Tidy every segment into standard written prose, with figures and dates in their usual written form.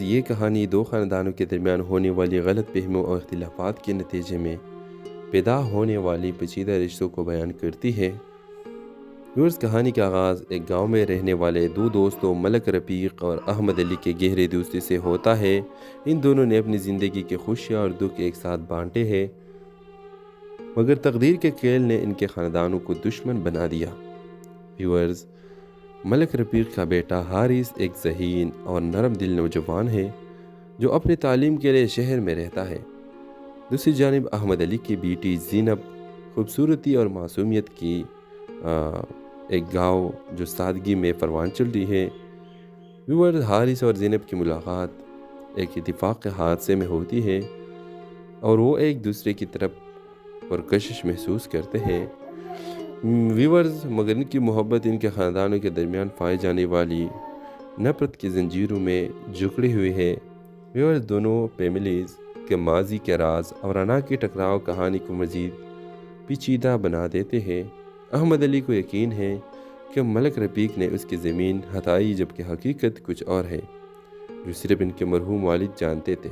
یہ کہانی دو خاندانوں کے درمیان ہونے والی غلط فہمیوں اور اختلافات کے نتیجے میں پیدا ہونے والی پیچیدہ رشتوں کو بیان کرتی ہے۔ ویورز، کہانی کا آغاز ایک گاؤں میں رہنے والے دو دوستوں ملک رفیق اور احمد علی کے گہرے دوستی سے ہوتا ہے۔ ان دونوں نے اپنی زندگی کے خوشیاں اور دکھ ایک ساتھ بانٹے ہیں، مگر تقدیر کے کھیل نے ان کے خاندانوں کو دشمن بنا دیا۔ ویورز، ملک رفیق کا بیٹا حارث ایک ذہین اور نرم دل نوجوان ہے جو اپنی تعلیم کے لیے شہر میں رہتا ہے۔ دوسری جانب احمد علی کی بیٹی زینب خوبصورتی اور معصومیت کی ایک گاؤں جو سادگی میں پروان چڑھی ہے۔ ویورز، حارث اور زینب کی ملاقات ایک اتفاق کے حادثے میں ہوتی ہے اور وہ ایک دوسرے کی طرف پرکشش محسوس کرتے ہیں۔ ویورز، مگر ان کی محبت ان کے خاندانوں کے درمیان پائی جانے والی نفرت کی زنجیروں میں جکڑی ہوئی ہے۔ ویورز، دونوں فیملیز کے ماضی کے راز اور انا کے ٹکراؤ کہانی کو مزید پیچیدہ بنا دیتے ہیں۔ احمد علی کو یقین ہے کہ ملک رفیق نے اس کی زمین ہتھائی، جبکہ حقیقت کچھ اور ہے جو صرف ان کے مرحوم والد جانتے تھے۔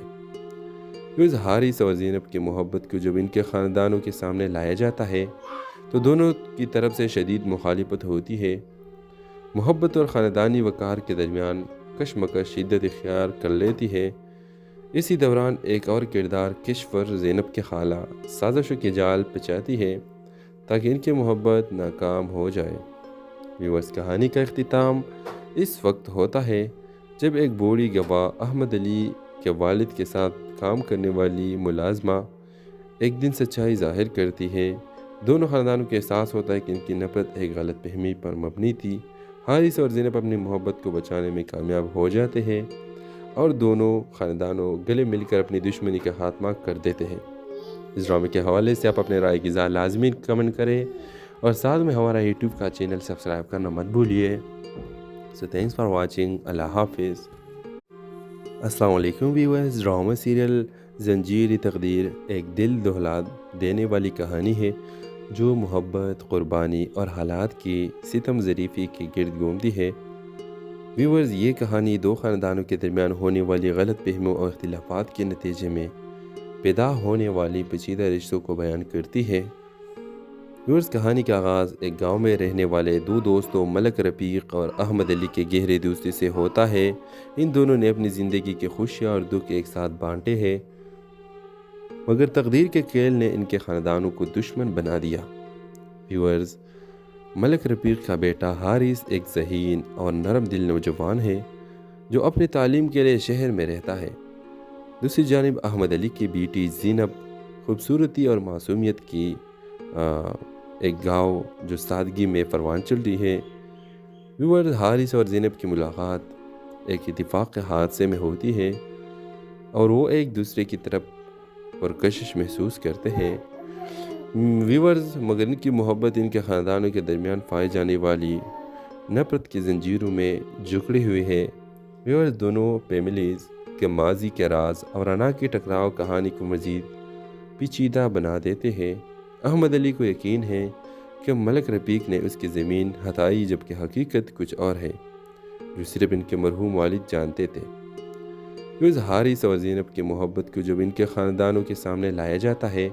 ویورز، حارث اور زینب کی محبت کو جب ان کے خاندانوں کے سامنے لایا جاتا ہے تو دونوں کی طرف سے شدید مخالفت ہوتی ہے۔ محبت اور خاندانی وقار کے درمیان کشمکش شدت اختیار کر لیتی ہے۔ اسی دوران ایک اور کردار کشور زینب کے خالہ سازشوں کے جال پچاتی ہے تاکہ ان کی محبت ناکام ہو جائے۔ ویورز، کہانی کا اختتام اس وقت ہوتا ہے جب ایک بوڑھی گواہ احمد علی کے والد کے ساتھ کام کرنے والی ملازمہ ایک دن سچائی ظاہر کرتی ہے۔ دونوں خاندانوں کو احساس ہوتا ہے کہ ان کی نفرت ایک غلط فہمی پر مبنی تھی۔ حارث اور زینب اپنی محبت کو بچانے میں کامیاب ہو جاتے ہیں اور دونوں خاندانوں گلے مل کر اپنی دشمنی کا خاتمہ کر دیتے ہیں۔ اس ڈرامے کے حوالے سے آپ اپنے رائے کی اظہار لازمی کمنٹ کریں اور ساتھ میں ہمارا یوٹیوب کا چینل سبسکرائب کرنا مت بھولیے۔ سو تھینکس فار واچنگ۔ اللہ حافظ۔ السلام علیکم ویورز، ڈرامہ سیریل زنجیر تقدیر ایک دل دہلا دینے والی کہانی ہے جو محبت، قربانی اور حالات کی ستم ظریفی کے گرد گھومتی ہے۔ ویورز، یہ کہانی دو خاندانوں کے درمیان ہونے والی غلط فہمیوں اور اختلافات کے نتیجے میں پیدا ہونے والی پیچیدہ رشتوں کو بیان کرتی ہے۔ ویورز، کہانی کا آغاز ایک گاؤں میں رہنے والے دو دوستوں ملک رفیق اور احمد علی کے گہرے دوستی سے ہوتا ہے۔ ان دونوں نے اپنی زندگی کے خوشیاں اور دکھ ایک ساتھ بانٹے ہیں، مگر تقدیر کے کھیل نے ان کے خاندانوں کو دشمن بنا دیا۔ ویورز، ملک رفیق کا بیٹا حارث ایک ذہین اور نرم دل نوجوان ہے جو اپنی تعلیم کے لیے شہر میں رہتا ہے۔ دوسری جانب احمد علی کی بیٹی زینب خوبصورتی اور معصومیت کی ایک گاؤں جو سادگی میں پروان چڑھی ہے۔ ویورز، حارث اور زینب کی ملاقات ایک اتفاق کے حادثے میں ہوتی ہے اور وہ ایک دوسرے کی طرف پرکشش محسوس کرتے ہیں۔ ویورز، مگر ان کی محبت ان کے خاندانوں کے درمیان پائی جانے والی نفرت کی زنجیروں میں جکڑی ہوئی ہے۔ ویورز، دونوں فیملیز کے ماضی کے راز اور انا کے ٹکراؤ کہانی کو مزید پیچیدہ بنا دیتے ہیں۔ احمد علی کو یقین ہے کہ ملک رفیق نے اس کی زمین ہتھائی، جبکہ حقیقت کچھ اور ہے جو صرف ان کے مرحوم والد جانتے تھے۔ ویورز، حارث اور زینب کی محبت کو جب ان کے خاندانوں کے سامنے لایا جاتا ہے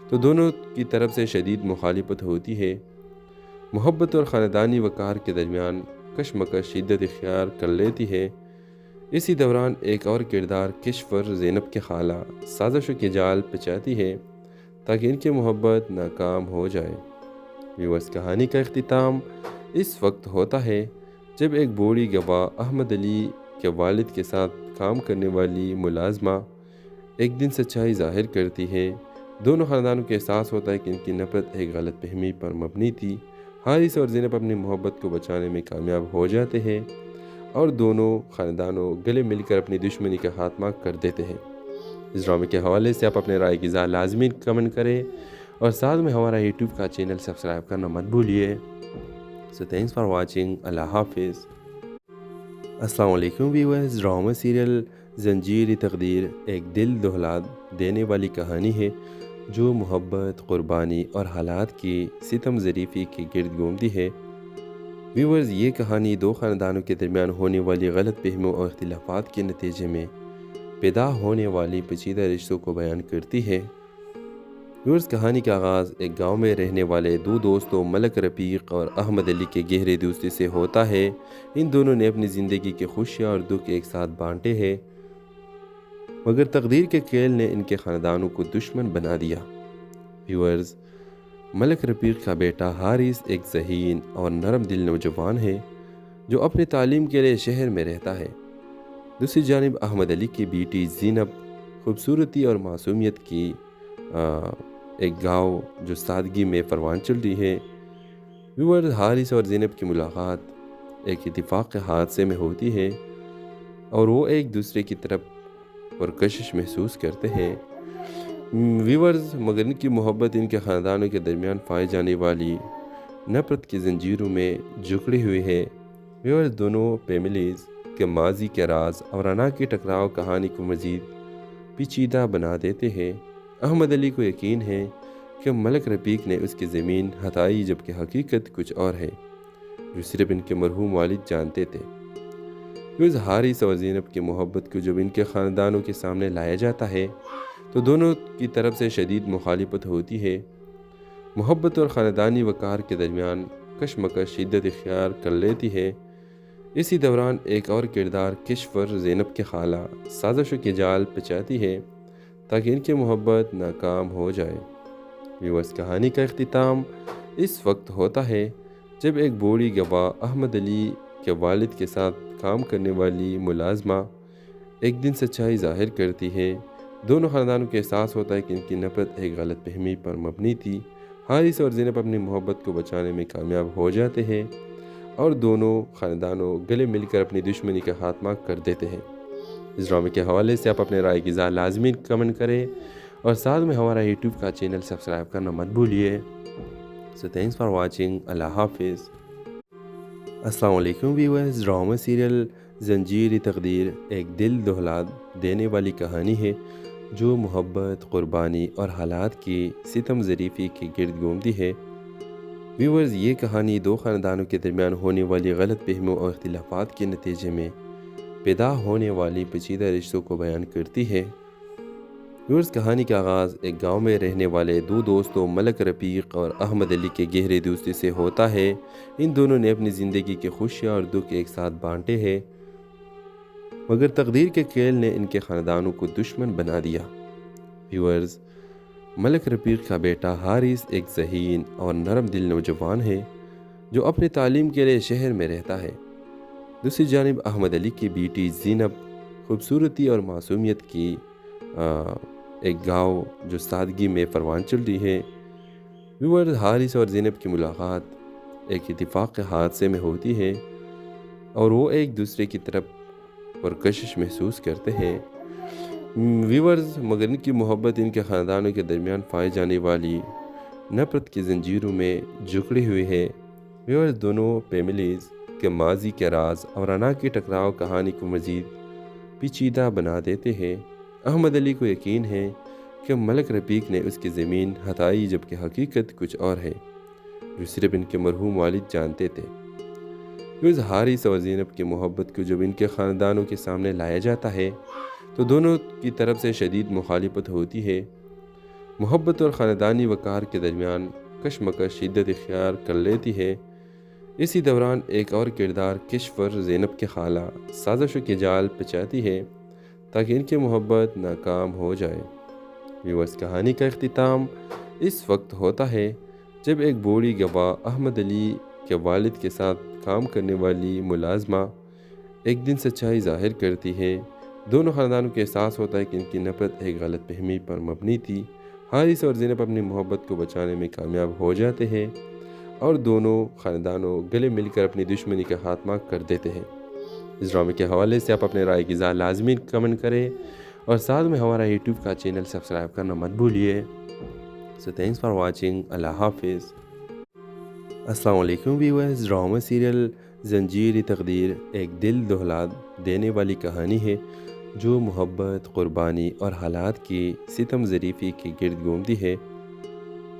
تو دونوں کی طرف سے شدید مخالفت ہوتی ہے۔ محبت اور خاندانی وقار کے درمیان کشمکش شدت اختیار کر لیتی ہے۔ اسی دوران ایک اور کردار کشور زینب کے خالہ سازشوں کے جال پچاتی ہے تاکہ ان کی محبت ناکام ہو جائے۔ ویورز، کہانی کا اختتام اس وقت ہوتا ہے جب ایک بوڑھی گواہ احمد علی کے والد کے ساتھ کام کرنے والی ملازمہ ایک دن سچائی ظاہر کرتی ہے۔ دونوں خاندانوں کو احساس ہوتا ہے کہ ان کی نفرت ایک غلط فہمی پر مبنی تھی۔ حارث اور زینب اپنی محبت کو بچانے میں کامیاب ہو جاتے ہیں اور دونوں خاندانوں گلے مل کر اپنی دشمنی کا خاتمہ کر دیتے ہیں۔ اس ڈرامے کے حوالے سے آپ اپنے رائے کی اظہار لازمی کمنٹ کریں اور ساتھ میں ہمارا یوٹیوب کا چینل سبسکرائب کرنا مت بھولیے۔ سو تھینکس فار واچنگ۔ اللہ حافظ۔ السلام علیکم ویورز، ڈرامہ سیریل زنجیر تقدیر ایک دل دہلا دینے والی کہانی ہے جو محبت، قربانی اور حالات کی ستم ظریفی کے گرد گھومتی ہے۔ ویورز، یہ کہانی دو خاندانوں کے درمیان ہونے والی غلط فہمیوں اور اختلافات کے نتیجے میں پیدا ہونے والی پیچیدہ رشتوں کو بیان کرتی ہے۔ ویورز، کہانی کا آغاز ایک گاؤں میں رہنے والے دو دوستوں ملک رفیق اور احمد علی کے گہرے دوستی سے ہوتا ہے۔ ان دونوں نے اپنی زندگی کی خوشیاں اور دکھ ایک ساتھ بانٹے ہیں، مگر تقدیر کے کھیل نے ان کے خاندانوں کو دشمن بنا دیا۔ ویورز، ملک رفیق کا بیٹا حارث ایک ذہین اور نرم دل نوجوان ہے جو اپنی تعلیم کے لیے شہر میں رہتا ہے۔ دوسری جانب احمد علی کی بیٹی زینب خوبصورتی اور معصومیت کی ایک گاؤں جو سادگی میں پروان چل رہی ہے۔ ویورز، حارث اور زینب کی ملاقات ایک اتفاق کے حادثے میں ہوتی ہے اور وہ ایک دوسرے کی طرف پرکشش محسوس کرتے ہیں۔ ویورز، مگر ان کی محبت ان کے خاندانوں کے درمیان پائی جانے والی نفرت کی زنجیروں میں جکڑی ہوئی ہے۔ ویورز، دونوں فیملیز کے ماضی کے راز اور انا کی ٹکراؤ کہانی کو مزید پیچیدہ بنا دیتے ہیں۔ احمد علی کو یقین ہے کہ ملک رفیق نے اس کی زمین ہتھائی، جبکہ حقیقت کچھ اور ہے جو صرف ان کے مرحوم والد جانتے تھے۔ ویورز، حارث اور زینب کی محبت کو جب ان کے خاندانوں کے سامنے لایا جاتا ہے تو دونوں کی طرف سے شدید مخالفت ہوتی ہے۔ محبت اور خاندانی وقار کے درمیان کشمکش شدت اختیار کر لیتی ہے۔ اسی دوران ایک اور کردار کشور زینب کی خالہ سازشوں کے جال پچاتی ہے تاکہ ان کی محبت ناکام ہو جائے۔ ویورز، کہانی کا اختتام اس وقت ہوتا ہے جب ایک بوڑھی گواہ احمد علی کے والد کے ساتھ کام کرنے والی ملازمہ ایک دن سچائی ظاہر کرتی ہے۔ دونوں خاندانوں کو احساس ہوتا ہے کہ ان کی نفرت ایک غلط فہمی پر مبنی تھی۔ حارث اور زینب اپنی محبت کو بچانے میں کامیاب ہو جاتے ہیں اور دونوں خاندانوں گلے مل کر اپنی دشمنی کا خاتمہ کر دیتے ہیں۔ اس ڈرامے کے حوالے سے آپ اپنے رائے کی اظہار لازمی کمنٹ کریں اور ساتھ میں ہمارا یوٹیوب کا چینل سبسکرائب کرنا مت بھولیے۔ سو تھینکس فار واچنگ۔ اللہ حافظ۔ السلام علیکم ویورز، ڈرامہ سیریل زنجیر تقدیر ایک دل دہلا دینے والی کہانی ہے جو محبت، قربانی اور حالات کی ستم ظریفی کے گرد گھومتی ہے۔ ویورز، یہ کہانی دو خاندانوں کے درمیان ہونے والی غلط فہمیوں اور اختلافات کے نتیجے میں پیدا ہونے والی پیچیدہ رشتوں کو بیان کرتی ہے۔ ویورز، کہانی کا آغاز ایک گاؤں میں رہنے والے دو دوستوں ملک رفیق اور احمد علی کے گہرے دوستی سے ہوتا ہے۔ ان دونوں نے اپنی زندگی کی خوشیاں اور دکھ ایک ساتھ بانٹے ہیں، مگر تقدیر کے کھیل نے ان کے خاندانوں کو دشمن بنا دیا۔ ویورز، ملک رفیق کا بیٹا حارث ایک ذہین اور نرم دل نوجوان ہے جو اپنی تعلیم کے لیے شہر میں رہتا ہے۔ دوسری جانب احمد علی کی بیٹی زینب خوبصورتی اور معصومیت کی ایک گاؤں جو سادگی میں پروان چل رہی ہے۔ ویورز، حارث اور زینب کی ملاقات ایک اتفاق کے حادثے میں ہوتی ہے اور وہ ایک دوسرے کی طرف پرکشش محسوس کرتے ہیں۔ ویورز، مگر ان کی محبت ان کے خاندانوں کے درمیان پائی جانے والی نفرت کی زنجیروں میں جکڑی ہوئی ہے۔ ویورز، دونوں فیملیز کے ماضی کے راز اور انا کی ٹکراؤ کہانی کو مزید پیچیدہ بنا دیتے ہیں۔ احمد علی کو یقین ہے کہ ملک رفیق نے اس کی زمین ہتھائی، جبکہ حقیقت کچھ اور ہے جو صرف ان کے مرحوم والد جانتے تھے۔ ویورز، حارث اور زینب کی محبت کو جب ان کے خاندانوں کے سامنے لایا جاتا ہے تو دونوں کی طرف سے شدید مخالفت ہوتی ہے۔ محبت اور خاندانی وقار کے درمیان کشمکش شدت اختیار کر لیتی ہے۔ اسی دوران ایک اور کردار کشور زینب کی خالہ سازشوں کے جال پچاتی ہے تاکہ ان کی محبت ناکام ہو جائے۔ ویورز، کہانی کا اختتام اس وقت ہوتا ہے جب ایک بوڑھی گواہ احمد علی کے والد کے ساتھ کام کرنے والی ملازمہ ایک دن سچائی ظاہر کرتی ہے۔ دونوں خاندانوں کو احساس ہوتا ہے کہ ان کی نفرت ایک غلط فہمی پر مبنی تھی۔ حارث اور زینب اپنی محبت کو بچانے میں کامیاب ہو جاتے ہیں اور دونوں خاندانوں گلے مل کر اپنی دشمنی کا خاتمہ کر دیتے ہیں۔ اس ڈرامے کے حوالے سے آپ اپنے رائے کی اظہار لازمی کمنٹ کریں اور ساتھ میں ہمارا یوٹیوب کا چینل سبسکرائب کرنا مت بھولیے۔ سو تھینکس فار واچنگ۔ اللہ حافظ۔ السلام علیکم ویورز، ڈرامہ سیریل زنجیر تقدیر ایک دل دہلا دینے والی کہانی ہے جو محبت، قربانی اور حالات کی ستم ظریفی کے گرد گھومتی ہے۔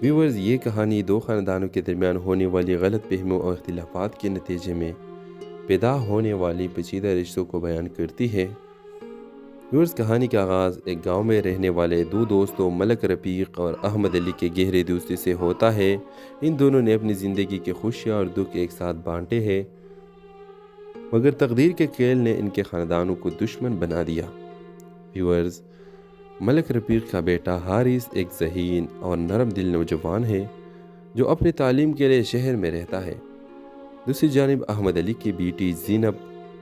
ویورز، یہ کہانی دو خاندانوں کے درمیان ہونے والی غلط فہمیوں اور اختلافات کے نتیجے میں پیدا ہونے والی پیچیدہ رشتوں کو بیان کرتی ہے۔ ویورز، کہانی کا آغاز ایک گاؤں میں رہنے والے دو دوستوں ملک رفیق اور احمد علی کے گہرے دوستی سے ہوتا ہے۔ ان دونوں نے اپنی زندگی کے خوشیاں اور دکھ ایک ساتھ بانٹے ہیں، مگر تقدیر کے کھیل نے ان کے خاندانوں کو دشمن بنا دیا۔ ویورز، ملک رفیق کا بیٹا حارث ایک ذہین اور نرم دل نوجوان ہے جو اپنی تعلیم کے لیے شہر میں رہتا ہے۔ دوسری جانب احمد علی کی بیٹی زینب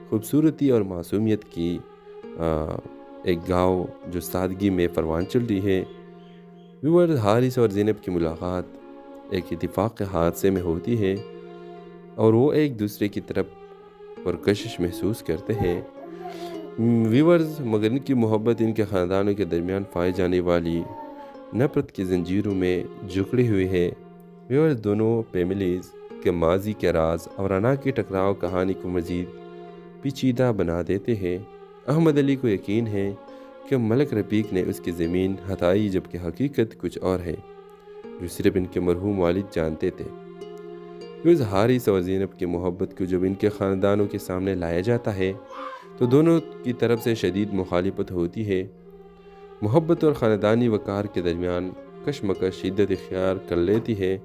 خوبصورتی اور معصومیت کی ایک گاؤں جو سادگی میں پروان چل رہی ہے۔ ویورز، حارث اور زینب کی ملاقات ایک اتفاق کے حادثے میں ہوتی ہے اور وہ ایک دوسرے کی طرف پرکشش محسوس کرتے ہیں۔ ویورز، مگر ان کی محبت ان کے خاندانوں کے درمیان پائی جانے والی نفرت کی زنجیروں میں جکڑی ہوئی ہے۔ ویورز، دونوں فیملیز کے ماضی کے راز اور انا کے ٹکراؤ کہانی کو مزید پیچیدہ بنا دیتے ہیں۔ احمد علی کو یقین ہے کہ ملک رفیق نے اس کی زمین ہتھائی، جبکہ حقیقت کچھ اور ہے جو صرف ان کے مرحوم والد جانتے تھے۔ ویورز، حارث اور زینب کی محبت کو جب ان کے خاندانوں کے سامنے لایا جاتا ہے تو دونوں کی طرف سے شدید مخالفت ہوتی ہے۔ محبت اور خاندانی وقار کے درمیان کشمکش شدت اختیار کر لیتی ہے۔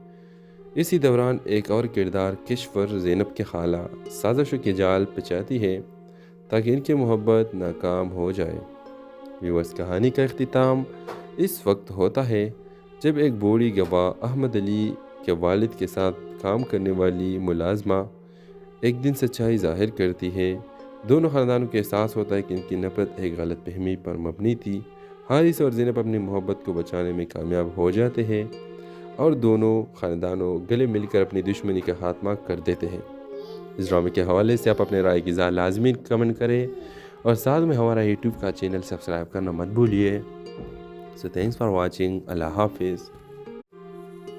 اسی دوران ایک اور کردار کشور زینب کے خالہ سازشوں کے جال پچاتی ہے تاکہ ان کی محبت ناکام ہو جائے۔ ویورز، کہانی کا اختتام اس وقت ہوتا ہے جب ایک بوڑھی گواہ احمد علی کے والد کے ساتھ کام کرنے والی ملازمہ ایک دن سچائی ظاہر کرتی ہے۔ دونوں خاندانوں کو احساس ہوتا ہے کہ ان کی نفرت ایک غلط فہمی پر مبنی تھی۔ حارث اور زینب اپنی محبت کو بچانے میں کامیاب ہو جاتے ہیں اور دونوں خاندانوں گلے مل کر اپنی دشمنی کا خاتمہ کر دیتے ہیں۔ اس ڈرامے کے حوالے سے آپ اپنے رائے کی اظہار لازمی کمنٹ کریں اور ساتھ میں ہمارا یوٹیوب کا چینل سبسکرائب کرنا مت بھولیے۔ سو تھینکس فار واچنگ۔ اللہ حافظ۔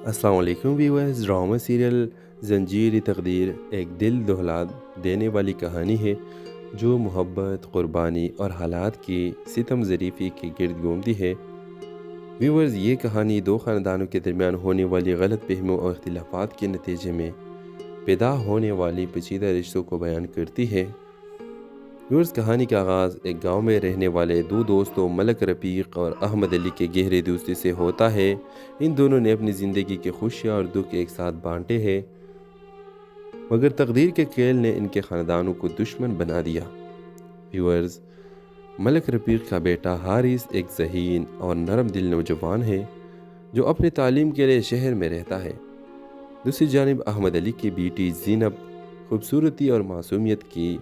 السلام علیکم ویورز، ڈرامہ سیریل زنجیر تقدیر ایک دل دہلا دینے والی کہانی ہے جو محبت، قربانی اور حالات کی ستم ظریفی کے گرد گھومتی ہے۔ ویورز، یہ کہانی دو خاندانوں کے درمیان ہونے والی غلط فہمیوں اور اختلافات کے نتیجے میں پیدا ہونے والی پیچیدہ رشتوں کو بیان کرتی ہے۔ ویورز، کہانی کا آغاز ایک گاؤں میں رہنے والے دو دوستوں ملک رفیق اور احمد علی کے گہرے دوستی سے ہوتا ہے۔ ان دونوں نے اپنی زندگی کے خوشیاں اور دکھ ایک ساتھ بانٹے ہیں، مگر تقدیر کے کھیل نے ان کے خاندانوں کو دشمن بنا دیا۔ ویورز، ملک رفیق کا بیٹا حارث ایک ذہین اور نرم دل نوجوان ہے جو اپنی تعلیم کے لیے شہر میں رہتا ہے۔ دوسری جانب احمد علی کی بیٹی زینب خوبصورتی اور معصومیت کی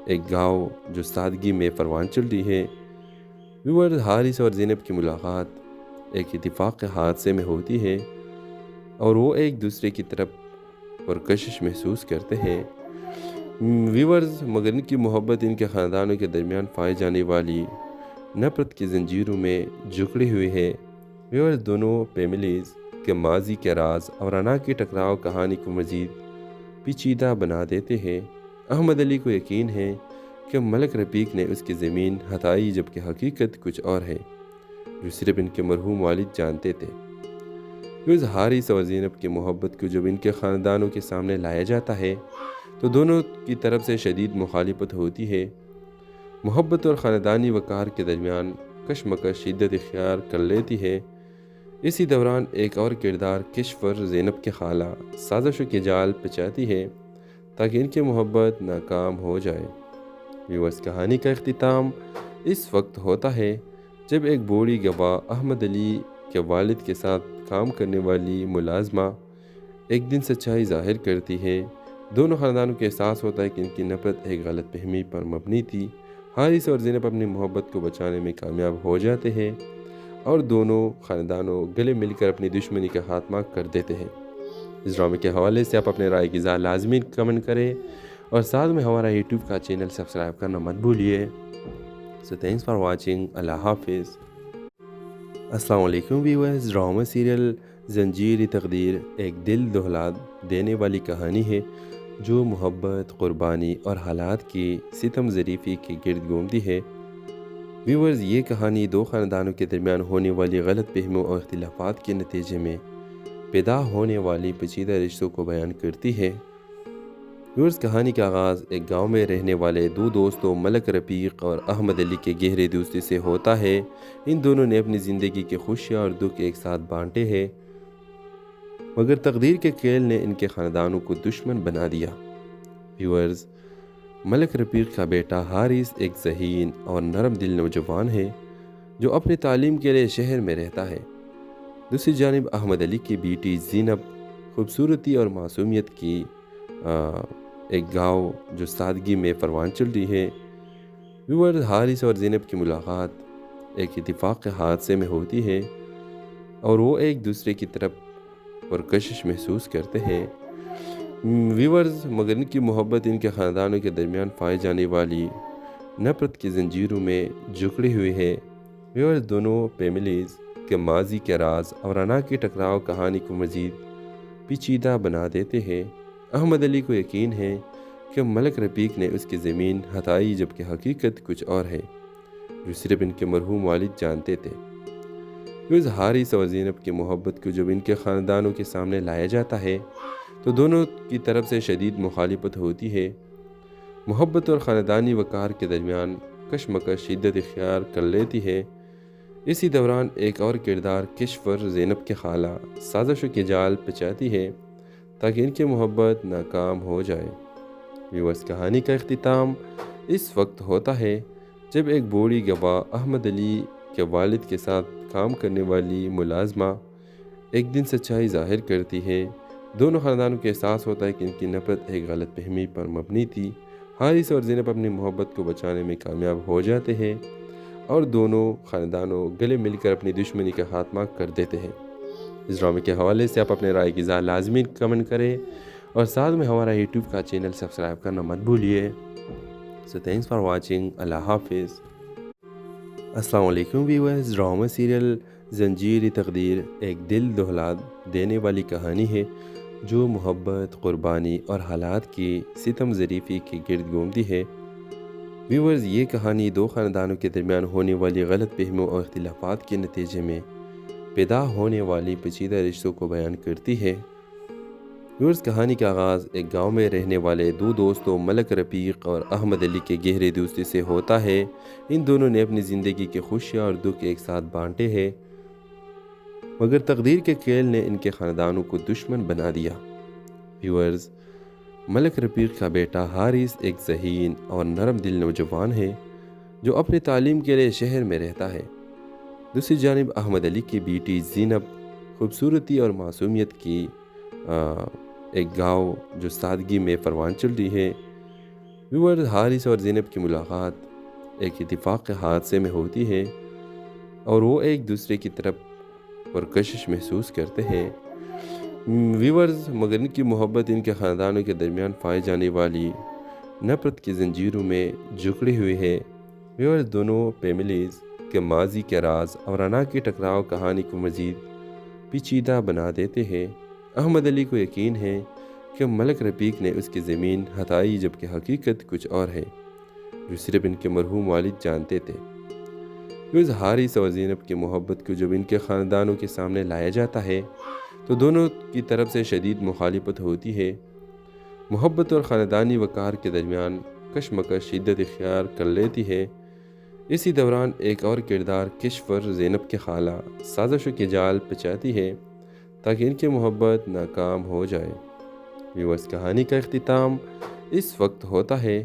ایک گاؤں جو سادگی میں پروان چل رہی ہے۔ ویورز، حارث اور زینب کی ملاقات ایک اتفاق کے حادثے میں ہوتی ہے اور وہ ایک دوسرے کی طرف پرکشش محسوس کرتے ہیں۔ ویورز، مگر ان کی محبت ان کے خاندانوں کے درمیان پائی جانے والی نفرت کی زنجیروں میں جکڑی ہوئی ہے۔ ویورز، دونوں فیملیز کے ماضی کے راز اور انا کے ٹکراؤ کہانی کو مزید پیچیدہ بنا دیتے ہیں۔ احمد علی کو یقین ہے کہ ملک رفیق نے اس کی زمین ہتھائی، جبکہ حقیقت کچھ اور ہے جو صرف ان کے مرحوم والد جانتے تھے۔ ویورز، حارث اور زینب کی محبت کو جب ان کے خاندانوں کے سامنے لایا جاتا ہے تو دونوں کی طرف سے شدید مخالفت ہوتی ہے۔ محبت اور خاندانی وقار کے درمیان کشمکش شدت اختیار کر لیتی ہے۔ اسی دوران ایک اور کردار کشور زینب کے خالہ سازشوں کے جال پچاتی ہے تاکہ ان کی محبت ناکام ہو جائے۔ ویورز، کہانی کا اختتام اس وقت ہوتا ہے جب ایک بوڑھی گواہ احمد علی کے والد کے ساتھ کام کرنے والی ملازمہ ایک دن سچائی ظاہر کرتی ہے۔ دونوں خاندانوں کو احساس ہوتا ہے کہ ان کی نفرت ایک غلط فہمی پر مبنی تھی۔ حارث اور زینب اپنی محبت کو بچانے میں کامیاب ہو جاتے ہیں اور دونوں خاندانوں گلے مل کر اپنی دشمنی کا خاتمہ کر دیتے ہیں۔ اس ڈرامے کے حوالے سے آپ اپنے رائے کی اظہار لازمی کمنٹ کریں اور ساتھ میں ہمارا یوٹیوب کا چینل سبسکرائب کرنا مت بھولیے۔ سو تھینکس فار واچنگ۔ اللہ حافظ۔ السلام علیکم ویورز، ڈرامہ سیریل زنجیر تقدیر ایک دل دہلا دینے والی کہانی ہے جو محبت، قربانی اور حالات کی ستم ظریفی کے گرد گھومتی ہے۔ ویورز، یہ کہانی دو خاندانوں کے درمیان ہونے والی غلط فہمیوں اور اختلافات کے نتیجے میں پیدا ہونے والی پیچیدہ رشتوں کو بیان کرتی ہے۔ ویورز، کہانی کا آغاز ایک گاؤں میں رہنے والے دو دوستوں ملک رفیق اور احمد علی کے گہرے دوستی سے ہوتا ہے۔ ان دونوں نے اپنی زندگی کی خوشیاں اور دکھ ایک ساتھ بانٹے ہیں، مگر تقدیر کے کھیل نے ان کے خاندانوں کو دشمن بنا دیا۔ ویورز، ملک رفیق کا بیٹا حارث ایک ذہین اور نرم دل نوجوان ہے جو اپنی تعلیم کے لیے شہر میں رہتا ہے۔ دوسری جانب احمد علی کی بیٹی زینب خوبصورتی اور معصومیت کی ایک گاؤں جو سادگی میں پروان چل رہی ہے۔ ویورز، حارث اور زینب کی ملاقات ایک اتفاق کے حادثے میں ہوتی ہے اور وہ ایک دوسرے کی طرف پرکشش محسوس کرتے ہیں۔ ویورز، مگر ان کی محبت ان کے خاندانوں کے درمیان پائی جانے والی نفرت کی زنجیروں میں جکڑی ہوئی ہے۔ ویورز، دونوں فیملیز کے ماضی کے راز اور انا کے ٹکراؤ کہانی کو مزید پیچیدہ بنا دیتے ہیں۔ احمد علی کو یقین ہے کہ ملک رفیق نے اس کی زمین ہتھائی، جبکہ حقیقت کچھ اور ہے جو صرف ان کے مرحوم والد جانتے تھے۔ ویورز، حارث اور زینب کی محبت کو جب ان کے خاندانوں کے سامنے لایا جاتا ہے تو دونوں کی طرف سے شدید مخالفت ہوتی ہے۔ محبت اور خاندانی وقار کے درمیان کشمکش شدت اختیار کر لیتی ہے۔ اسی دوران ایک اور کردار کشور زینب کے خالہ سازشوں کے جال پچاتی ہے تاکہ ان کی محبت ناکام ہو جائے۔ ویورز، کہانی کا اختتام اس وقت ہوتا ہے جب ایک بوڑھی گواہ احمد علی کے والد کے ساتھ کام کرنے والی ملازمہ ایک دن سچائی ظاہر کرتی ہے۔ دونوں خاندانوں کو احساس ہوتا ہے کہ ان کی نفرت ایک غلط فہمی پر مبنی تھی۔ حارث اور زینب اپنی محبت کو بچانے میں کامیاب ہو جاتے ہیں اور دونوں خاندانوں گلے مل کر اپنی دشمنی کا خاتمہ کر دیتے ہیں۔ اس ڈرامے کے حوالے سے آپ اپنے رائے کی اظہار لازمی کمنٹ کریں اور ساتھ میں ہمارا یوٹیوب کا چینل سبسکرائب کرنا مت بھولیے۔ سو تھینکس فار واچنگ۔ اللہ حافظ۔ السلام علیکم ویورز، ڈرامہ سیریل زنجیر تقدیر ایک دل دہلا دینے والی کہانی ہے جو محبت، قربانی اور حالات کی ستم ظریفی کے گرد گھومتی ہے۔ ویورز، یہ کہانی دو خاندانوں کے درمیان ہونے والی غلط فہمیوں اور اختلافات کے نتیجے میں پیدا ہونے والی پیچیدہ رشتوں کو بیان کرتی ہے۔ ویورز، کہانی کا آغاز ایک گاؤں میں رہنے والے دو دوستوں ملک رفیق اور احمد علی کے گہرے دوستی سے ہوتا ہے۔ ان دونوں نے اپنی زندگی کی خوشیاں اور دکھ ایک ساتھ بانٹے ہیں، مگر تقدیر کے کھیل نے ان کے خاندانوں کو دشمن بنا دیا۔ ویورز، ملک رفیق کا بیٹا حارث ایک ذہین اور نرم دل نوجوان ہے جو اپنی تعلیم کے لیے شہر میں رہتا ہے۔ دوسری جانب احمد علی کی بیٹی زینب خوبصورتی اور معصومیت کی ایک گاؤں جو سادگی میں پروان چل رہی ہے۔ ویورز، حارث اور زینب کی ملاقات ایک اتفاق کے حادثے میں ہوتی ہے اور وہ ایک دوسرے کی طرف پرکشش محسوس کرتے ہیں۔ ویورز، مگر ان کی محبت ان کے خاندانوں کے درمیان پائی جانے والی نفرت کی زنجیروں میں جکڑی ہوئی ہے۔ ویورز، دونوں فیملیز کے ماضی کے راز اور انا کے ٹکراؤ کہانی کو مزید پیچیدہ بنا دیتے ہیں۔ احمد علی کو یقین ہے کہ ملک رفیق نے اس کی زمین ہتھائی، جبکہ حقیقت کچھ اور ہے جو صرف ان کے مرحوم والد جانتے تھے۔ ویورز، حارث اور زینب کی محبت کو جب ان کے خاندانوں کے سامنے لایا جاتا ہے تو دونوں کی طرف سے شدید مخالفت ہوتی ہے۔ محبت اور خاندانی وقار کے درمیان کشمکش شدت اختیار کر لیتی ہے۔ اسی دوران ایک اور کردار کشور زینب کے خالہ سازشوں کے جال پچاتی ہے تاکہ ان کی محبت ناکام ہو جائے۔ ویورز، کہانی کا اختتام اس وقت ہوتا ہے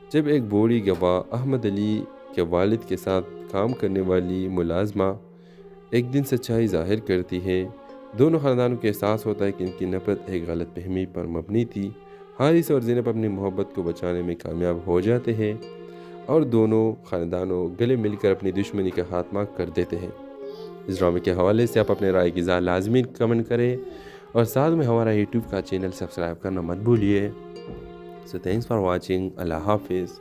جب ایک بوڑھی گواہ احمد علی کے والد کے ساتھ کام کرنے والی ملازمہ ایک دن سچائی ظاہر کرتی ہے۔ دونوں خاندانوں کو احساس ہوتا ہے کہ ان کی نفرت ایک غلط فہمی پر مبنی تھی۔ حارث اور زینب اپنی محبت کو بچانے میں کامیاب ہو جاتے ہیں اور دونوں خاندانوں گلے مل کر اپنی دشمنی کا خاتمہ کر دیتے ہیں۔ اس ڈرامے کے حوالے سے آپ اپنے رائے کی اظہار لازمی کمنٹ کریں اور ساتھ میں ہمارا یوٹیوب کا چینل سبسکرائب کرنا مت بھولیے۔ سو تھینکس فار واچنگ۔ اللہ حافظ۔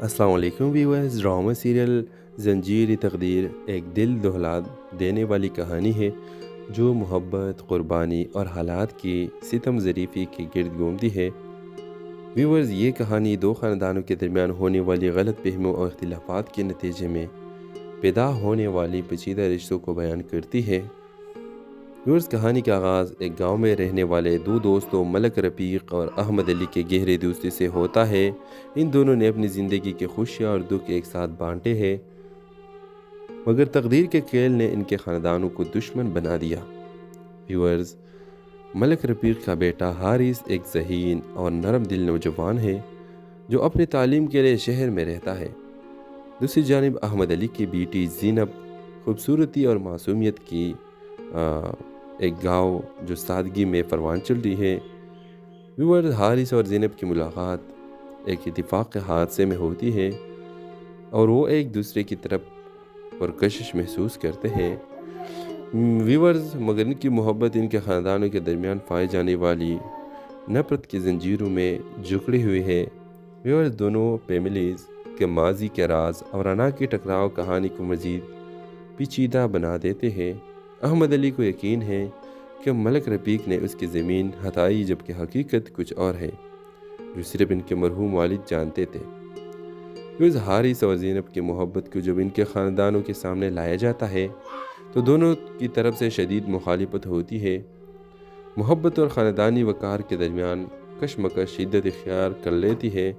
السلام علیکم ویورز، ڈرامہ سیریل زنجیر تقدیر ایک دل دہلا دینے والی کہانی ہے جو محبت، قربانی اور حالات کی ستم ظریفی کے گرد گھومتی ہے۔ ویورز، یہ کہانی دو خاندانوں کے درمیان ہونے والی غلط فہمیوں اور اختلافات کے نتیجے میں پیدا ہونے والی پیچیدہ رشتوں کو بیان کرتی ہے۔ ویورز، کہانی کا آغاز ایک گاؤں میں رہنے والے دو دوستوں ملک رفیق اور احمد علی کے گہرے دوستی سے ہوتا ہے۔ ان دونوں نے اپنی زندگی کے خوشیاں اور دکھ ایک ساتھ بانٹے ہیں، مگر تقدیر کے کھیل نے ان کے خاندانوں کو دشمن بنا دیا۔ ویورز، ملک رفیق کا بیٹا حارث ایک ذہین اور نرم دل نوجوان ہے جو اپنی تعلیم کے لیے شہر میں رہتا ہے۔ دوسری جانب احمد علی کی بیٹی زینب خوبصورتی اور معصومیت کی ایک گاؤں جو سادگی میں پروان چل رہی ہے۔ ویورز، حارث اور زینب کی ملاقات ایک اتفاق کے حادثے میں ہوتی ہے اور وہ ایک دوسرے کی طرف پرکشش محسوس کرتے ہیں۔ ویورز، مگر ان کی محبت ان کے خاندانوں کے درمیان پائی جانے والی نفرت کی زنجیروں میں جکڑی ہوئی ہے۔ ویورز، دونوں فیملیز کے ماضی کے راز اور انا کی ٹکراؤ کہانی کو مزید پیچیدہ بنا دیتے ہیں۔ احمد علی کو یقین ہے کہ ملک رفیق نے اس کی زمین ہتھائی، جبکہ حقیقت کچھ اور ہے جو صرف ان کے مرحوم والد جانتے تھے۔ ویورز، حارث اور زینب کی محبت کو جب ان کے خاندانوں کے سامنے لایا جاتا ہے تو دونوں کی طرف سے شدید مخالفت ہوتی ہے۔ محبت اور خاندانی وقار کے درمیان کشمکش شدت اختیار کر لیتی ہے۔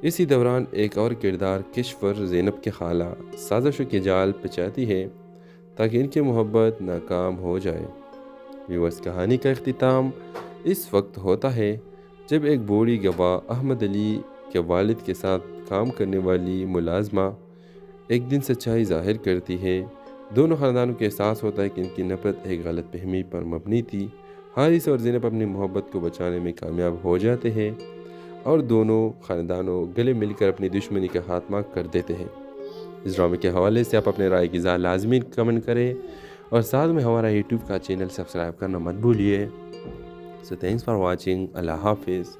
اسی دوران ایک اور کردار کشور زینب کے خالہ سازشوں کے جال پچاتی ہے تاکہ ان کی محبت ناکام ہو جائے۔ ویورز، کہانی کا اختتام اس وقت ہوتا ہے جب ایک بوڑھی گواہ احمد علی کے والد کے ساتھ کام کرنے والی ملازمہ ایک دن سچائی ظاہر کرتی ہے۔ دونوں خاندانوں کو احساس ہوتا ہے کہ ان کی نفرت ایک غلط فہمی پر مبنی تھی۔ حارث اور زینب اپنی محبت کو بچانے میں کامیاب ہو جاتے ہیں اور دونوں خاندانوں گلے مل کر اپنی دشمنی کا خاتمہ کر دیتے ہیں۔ اس ڈرامے کے حوالے سے آپ اپنے رائے کی اظہار لازمی کمنٹ کریں اور ساتھ میں ہمارا یوٹیوب کا چینل سبسکرائب کرنا مت بھولیے۔ سو تھینکس فار واچنگ۔ اللہ حافظ۔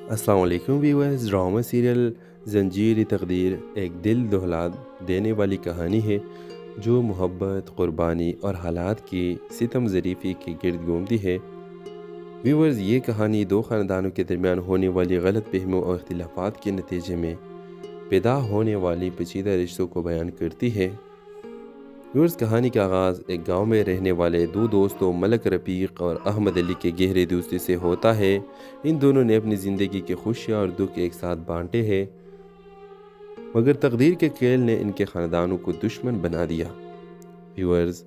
السلام علیکم ویورز، ڈرامہ سیریل زنجیر تقدیر ایک دل دہلا دینے والی کہانی ہے جو محبت، قربانی اور حالات کی ستم ظریفی کے گرد گھومتی ہے۔ ویورز، یہ کہانی دو خاندانوں کے درمیان ہونے والی غلط فہمیوں اور اختلافات کے نتیجے میں پیدا ہونے والی پیچیدہ رشتوں کو بیان کرتی ہے۔ ویورز، کہانی کا آغاز ایک گاؤں میں رہنے والے دو دوستوں ملک رفیق اور احمد علی کے گہرے دوستی سے ہوتا ہے۔ ان دونوں نے اپنی زندگی کے خوشیاں اور دکھ ایک ساتھ بانٹے ہیں، مگر تقدیر کے کھیل نے ان کے خاندانوں کو دشمن بنا دیا۔ ویورز،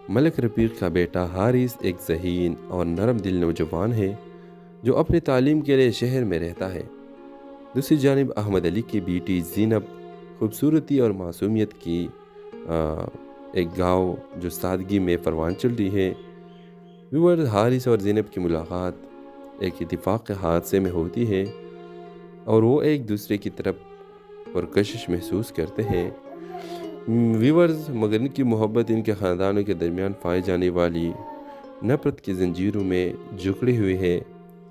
ملک رفیق کا بیٹا حارث ایک ذہین اور نرم دل نوجوان ہے جو اپنی تعلیم کے لیے شہر میں رہتا ہے۔ دوسری جانب احمد علی کی بیٹی زینب خوبصورتی اور معصومیت کی ایک گاؤں جو سادگی میں پروان چل رہی ہے۔ ویورز، حارث اور زینب کی ملاقات ایک اتفاق کے حادثے میں ہوتی ہے اور وہ ایک دوسرے کی طرف پرکشش محسوس کرتے ہیں۔ ویورز، مگر ان کی محبت ان کے خاندانوں کے درمیان پائی جانے والی نفرت کی زنجیروں میں جکڑی ہوئی ہے۔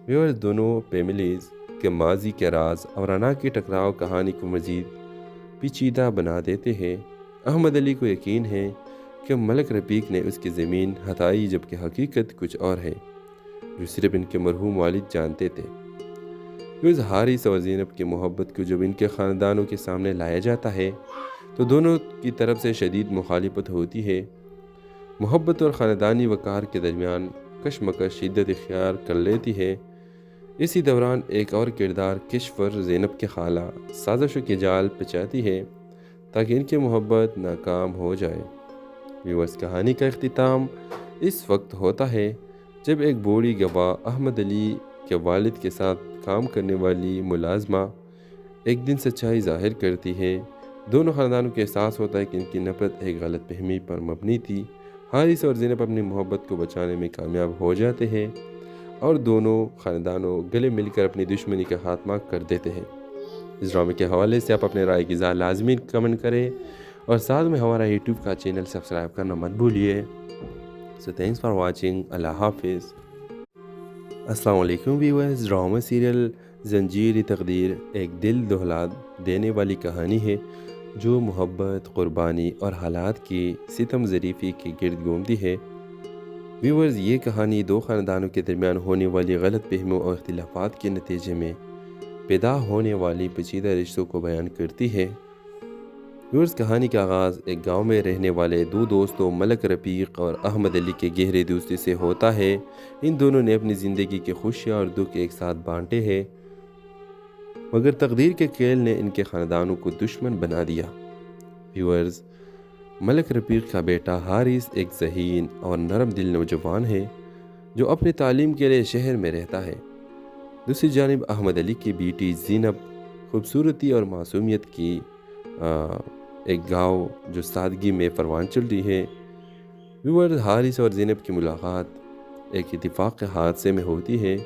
ویورز، دونوں فیملیز کے ماضی کے راز اور انا کی ٹکراؤ کہانی کو مزید پیچیدہ بنا دیتے ہیں۔ احمد علی کو یقین ہے کہ ملک رفیق نے اس کی زمین ہتھائی، جبکہ حقیقت کچھ اور ہے جو صرف ان کے مرحوم والد جانتے تھے۔ ویورز، حارث اور زینب کی محبت کو جب ان کے خاندانوں کے سامنے لایا جاتا ہے تو دونوں کی طرف سے شدید مخالفت ہوتی ہے۔ محبت اور خاندانی وقار کے درمیان کشمکش شدت اختیار کر لیتی ہے۔ اسی دوران ایک اور کردار کشور زینب کے خالہ سازشوں کے جال پچاتی ہے تاکہ ان کی محبت ناکام ہو جائے۔ ویورز، کہانی کا اختتام اس وقت ہوتا ہے جب ایک بوڑھی گواہ احمد علی کے والد کے ساتھ کام کرنے والی ملازمہ ایک دن سچائی ظاہر کرتی ہے۔ دونوں خاندانوں کو احساس ہوتا ہے کہ ان کی نفرت ایک غلط فہمی پر مبنی تھی۔ حارث اور زینب اپنی محبت کو بچانے میں کامیاب ہو جاتے ہیں اور دونوں خاندانوں گلے مل کر اپنی دشمنی کا خاتمہ کر دیتے ہیں۔ اس ڈرامے کے حوالے سے آپ اپنے رائے کی اظہار لازمی کمنٹ کریں اور ساتھ میں ہمارا یوٹیوب کا چینل سبسکرائب کرنا مت بھولیے۔ سو تھینکس فار واچنگ۔ اللہ حافظ۔ السلام علیکم ویورز، ڈرامہ سیریل زنجیر تقدیر ایک دل دہلا دینے والی کہانی ہے جو محبت، قربانی اور حالات کی ستم ظریفی کے گرد گھومتی ہے۔ ویورز، یہ کہانی دو خاندانوں کے درمیان ہونے والی غلط فہمیوں اور اختلافات کے نتیجے میں پیدا ہونے والی پیچیدہ رشتوں کو بیان کرتی ہے۔ ویورز، کہانی کا آغاز ایک گاؤں میں رہنے والے دو دوستوں ملک رفیق اور احمد علی کے گہرے دوستی سے ہوتا ہے۔ ان دونوں نے اپنی زندگی کے خوشیاں اور دکھ ایک ساتھ بانٹے ہیں، مگر تقدیر کے کھیل نے ان کے خاندانوں کو دشمن بنا دیا۔ ویورز، ملک رفیق کا بیٹا حارث ایک ذہین اور نرم دل نوجوان ہے جو اپنی تعلیم کے لیے شہر میں رہتا ہے۔ دوسری جانب احمد علی کی بیٹی زینب خوبصورتی اور معصومیت کی ایک گاؤں جو سادگی میں پروان چل رہی ہے۔ ویورز، حارث اور زینب کی ملاقات ایک اتفاق کے حادثے میں ہوتی ہے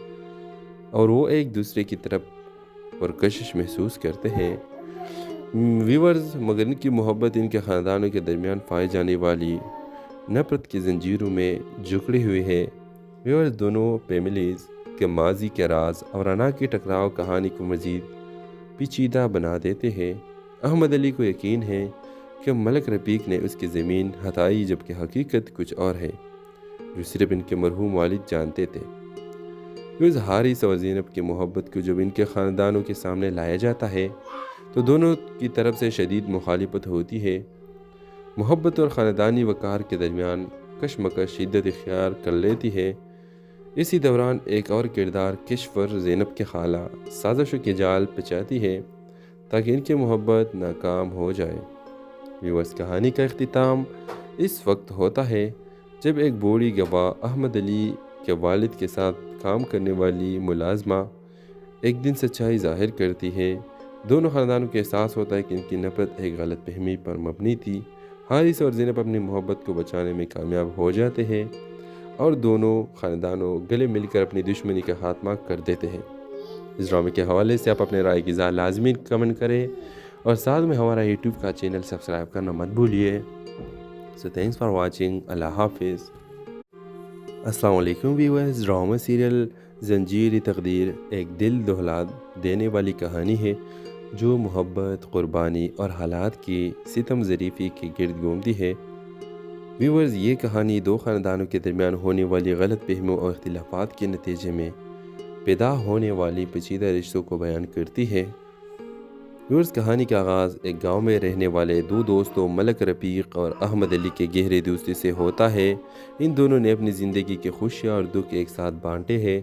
اور وہ ایک دوسرے کی طرف پرکشش محسوس کرتے ہیں۔ ویورز، مگر ان کی محبت ان کے خاندانوں کے درمیان پائی جانے والی نفرت کی زنجیروں میں جکڑی ہوئی ہے۔ ویورز، دونوں فیملیز کے ماضی کے راز اور انا کے ٹکراؤ کہانی کو مزید پیچیدہ بنا دیتے ہیں۔ احمد علی کو یقین ہے کہ ملک رفیق نے اس کی زمین ہتھائی، جبکہ حقیقت کچھ اور ہے جو صرف ان کے مرحوم والد جانتے تھے۔ ویورز، حارث اور زینب کی محبت کو جب ان کے خاندانوں کے سامنے لایا جاتا ہے تو دونوں کی طرف سے شدید مخالفت ہوتی ہے۔ محبت اور خاندانی وقار کے درمیان کشمکش شدت اختیار کر لیتی ہے۔ اسی دوران ایک اور کردار کشور زینب کے خالہ سازشوں کے جال پچاتی ہے تاکہ ان کی محبت ناکام ہو جائے۔ ویورز، کہانی کا اختتام اس وقت ہوتا ہے جب ایک بوڑھی گواہ احمد علی کے والد کے ساتھ کام کرنے والی ملازمہ ایک دن سچائی ظاہر کرتی ہے۔ دونوں خاندانوں کو احساس ہوتا ہے کہ ان کی نفرت ایک غلط فہمی پر مبنی تھی۔ حارث اور زینب اپنی محبت کو بچانے میں کامیاب ہو جاتے ہیں اور دونوں خاندانوں گلے مل کر اپنی دشمنی کا خاتمہ کر دیتے ہیں۔ اس ڈرامے کے حوالے سے آپ اپنے رائے کی اظہار لازمی کمنٹ کریں اور ساتھ میں ہمارا یوٹیوب کا چینل سبسکرائب کرنا مت بھولیے۔ سو تھینکس فار واچنگ۔ اللہ حافظ۔ السلام علیکم ویورز، ڈرامہ سیریل زنجیر تقدیر ایک دل دہلا دینے والی کہانی ہے جو محبت، قربانی اور حالات کی ستم ظریفی کے گرد گھومتی ہے۔ ویورز، یہ کہانی دو خاندانوں کے درمیان ہونے والی غلط فہمیوں اور اختلافات کے نتیجے میں پیدا ہونے والی پیچیدہ رشتوں کو بیان کرتی ہے۔ ویورز، کہانی کا آغاز ایک گاؤں میں رہنے والے دو دوستوں ملک رفیق اور احمد علی کے گہرے دوستی سے ہوتا ہے۔ ان دونوں نے اپنی زندگی کے خوشیاں اور دکھ ایک ساتھ بانٹے ہیں،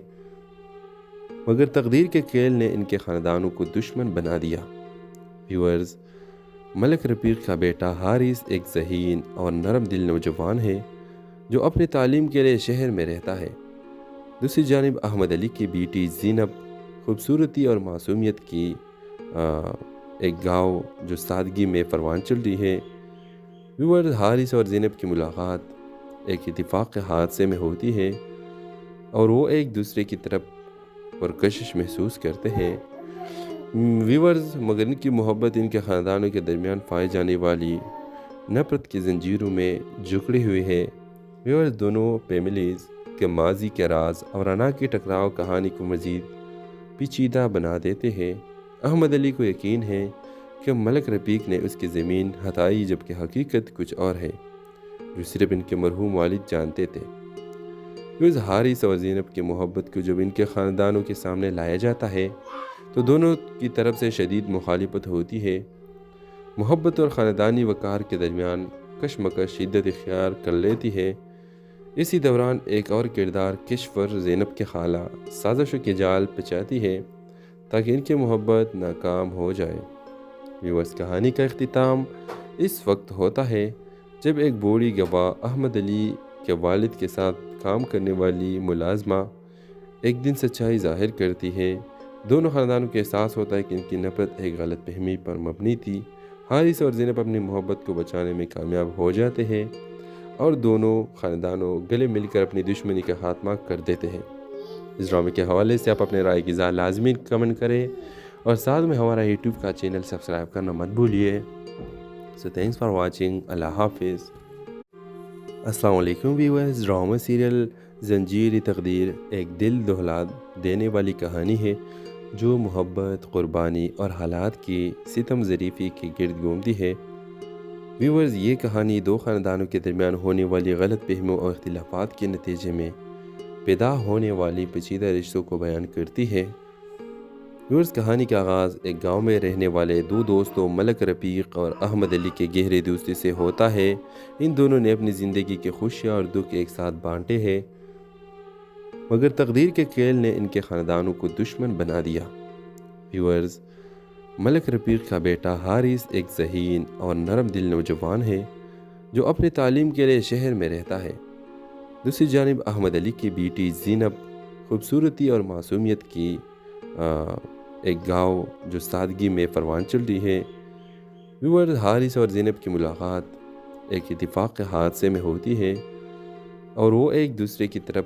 مگر تقدیر کے کھیل نے ان کے خاندانوں کو دشمن بنا دیا۔ ویورز، ملک رفیق کا بیٹا حارث ایک ذہین اور نرم دل نوجوان ہے جو اپنی تعلیم کے لیے شہر میں رہتا ہے۔ دوسری جانب احمد علی کی بیٹی زینب خوبصورتی اور معصومیت کی ایک گاؤں جو سادگی میں پروان چل رہی ہے۔ ویورز، حارث اور زینب کی ملاقات ایک اتفاق کے حادثے میں ہوتی ہے اور وہ ایک دوسرے کی طرف پرکشش محسوس کرتے ہیں۔ ویورز، مگر ان کی محبت ان کے خاندانوں کے درمیان پائی جانے والی نفرت کی زنجیروں میں جکڑی ہوئی ہے۔ ویورز، دونوں فیملیز کے ماضی کے راز اور انا کے ٹکراؤ کہانی کو مزید پیچیدہ بنا دیتے ہیں۔ احمد علی کو یقین ہے کہ ملک رفیق نے اس کی زمین ہتھائی، جبکہ حقیقت کچھ اور ہے جو صرف ان کے مرحوم والد جانتے تھے۔ ویورز، حارث اور زینب کی محبت کو جب ان کے خاندانوں کے سامنے لایا جاتا ہے تو دونوں کی طرف سے شدید مخالفت ہوتی ہے۔ محبت اور خاندانی وقار کے درمیان کشمکش شدت اختیار کر لیتی ہے۔ اسی دوران ایک اور کردار کشور زینب کے خالہ سازشوں کے جال پچاتی ہے تاکہ ان کی محبت ناکام ہو جائے۔ ویورز، کہانی کا اختتام اس وقت ہوتا ہے جب ایک بوڑھی گواہ احمد علی کے والد کے ساتھ کام کرنے والی ملازمہ ایک دن سچائی ظاہر کرتی ہے۔ دونوں خاندانوں کو احساس ہوتا ہے کہ ان کی نفرت ایک غلط فہمی پر مبنی تھی۔ حارث اور زینب اپنی محبت کو بچانے میں کامیاب ہو جاتے ہیں اور دونوں خاندانوں گلے مل کر اپنی دشمنی کا خاتمہ کر دیتے ہیں۔ اس ڈرامے کے حوالے سے آپ اپنے رائے کی اظہار لازمی کمنٹ کریں اور ساتھ میں ہمارا یوٹیوب کا چینل سبسکرائب کرنا مت بھولیے۔ سو تھینکس فار واچنگ۔ اللہ حافظ۔ السلام علیکم ویورز، ڈرامہ سیریل زنجیر تقدیر ایک دل دہلا دینے والی کہانی ہے جو محبت، قربانی اور حالات کی ستم ظریفی کے گرد گھومتی ہے۔ ویورز، یہ کہانی دو خاندانوں کے درمیان ہونے والی غلط فہمیوں اور اختلافات کے نتیجے میں پیدا ہونے والی پیچیدہ رشتوں کو بیان کرتی ہے۔ ویورز، کہانی کا آغاز ایک گاؤں میں رہنے والے دو دوستوں ملک رفیق اور احمد علی کے گہرے دوستی سے ہوتا ہے۔ ان دونوں نے اپنی زندگی کے خوشیاں اور دکھ ایک ساتھ بانٹے ہیں، مگر تقدیر کے کھیل نے ان کے خاندانوں کو دشمن بنا دیا۔ ویورز، ملک رفیق کا بیٹا حارث ایک ذہین اور نرم دل نوجوان ہے جو اپنی تعلیم کے لیے شہر میں رہتا ہے۔ دوسری جانب احمد علی کی بیٹی زینب خوبصورتی اور معصومیت کی ایک گاؤں جو سادگی میں پروان چل رہی ہے۔ ویورز، حارث اور زینب کی ملاقات ایک اتفاق کے حادثے میں ہوتی ہے اور وہ ایک دوسرے کی طرف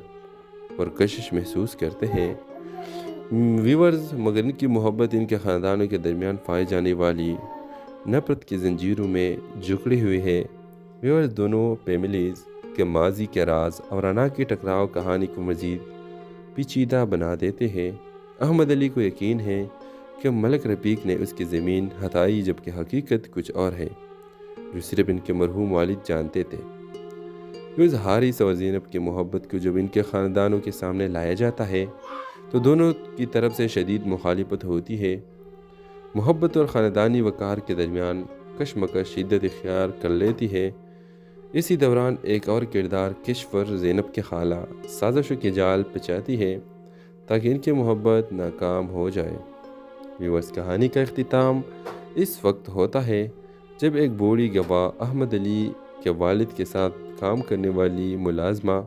پرکشش محسوس کرتے ہیں۔ ویورز، مگر ان کی محبت ان کے خاندانوں کے درمیان پائی جانے والی نفرت کی زنجیروں میں جکڑی ہوئی ہے۔ ویورز، دونوں فیملیز کے ماضی کے راز اور انا کی ٹکراؤ کہانی کو مزید پیچیدہ بنا دیتے ہیں۔ احمد علی کو یقین ہے کہ ملک رفیق نے اس کی زمین ہتھائی، جبکہ حقیقت کچھ اور ہے جو صرف ان کے مرحوم والد جانتے تھے۔ ویورز، حارث اور زینب کی محبت کو جب ان کے خاندانوں کے سامنے لایا جاتا ہے تو دونوں کی طرف سے شدید مخالفت ہوتی ہے۔ محبت اور خاندانی وقار کے درمیان کشمکش شدت اختیار کر لیتی ہے۔ اسی دوران ایک اور کردار کشور زینب کے خالہ سازشوں کے جال پچاتی ہے تاکہ ان کی محبت ناکام ہو جائے۔ ویورز، کہانی کا اختتام اس وقت ہوتا ہے جب ایک بوڑھی گواہ احمد علی کے والد کے ساتھ کام کرنے والی ملازمہ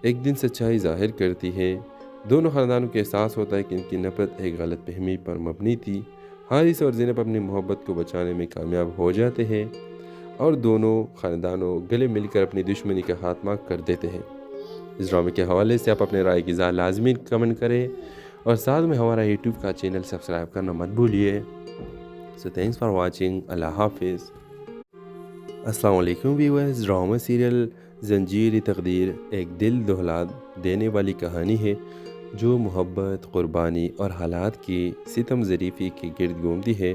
ایک دن سچائی ظاہر کرتی ہے۔ دونوں خاندانوں کو احساس ہوتا ہے کہ ان کی نفرت ایک غلط فہمی پر مبنی تھی۔ حارث اور زینب اپنی محبت کو بچانے میں کامیاب ہو جاتے ہیں اور دونوں خاندانوں گلے مل کر اپنی دشمنی کا خاتمہ کر دیتے ہیں۔ اس ڈرامے کے حوالے سے آپ اپنے رائے کی اظہار لازمی کمنٹ کریں اور ساتھ میں ہمارا یوٹیوب کا چینل سبسکرائب کرنا مت بھولیے۔ Thanks for watching. اللہ حافظ۔ السلام علیکم ویورز، ڈرامہ سیریل زنجیر تقدیر ایک دل دہلا دینے والی کہانی ہے جو محبت، قربانی اور حالات کی ستم ظریفی کے گرد گھومتی ہے۔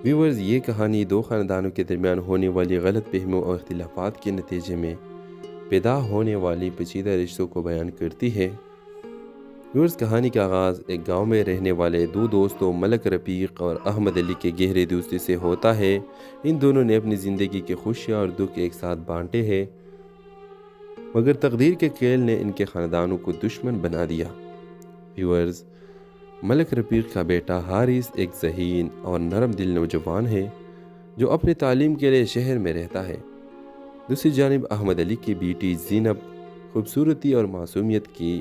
ویورز، یہ کہانی دو خاندانوں کے درمیان ہونے والی غلط فہمیوں اور اختلافات کے نتیجے میں پیدا ہونے والی پیچیدہ رشتوں کو بیان کرتی ہے۔ ویورز، کہانی کا آغاز ایک گاؤں میں رہنے والے دو دوستوں ملک رفیق اور احمد علی کے گہرے دوستی سے ہوتا ہے۔ ان دونوں نے اپنی زندگی کے خوشیاں اور دکھ ایک ساتھ بانٹے ہیں، مگر تقدیر کے کھیل نے ان کے خاندانوں کو دشمن بنا دیا۔ ویورز، ملک رفیق کا بیٹا حارث ایک ذہین اور نرم دل نوجوان ہے جو اپنی تعلیم کے لیے شہر میں رہتا ہے۔ دوسری جانب احمد علی کی بیٹی زینب خوبصورتی اور معصومیت کی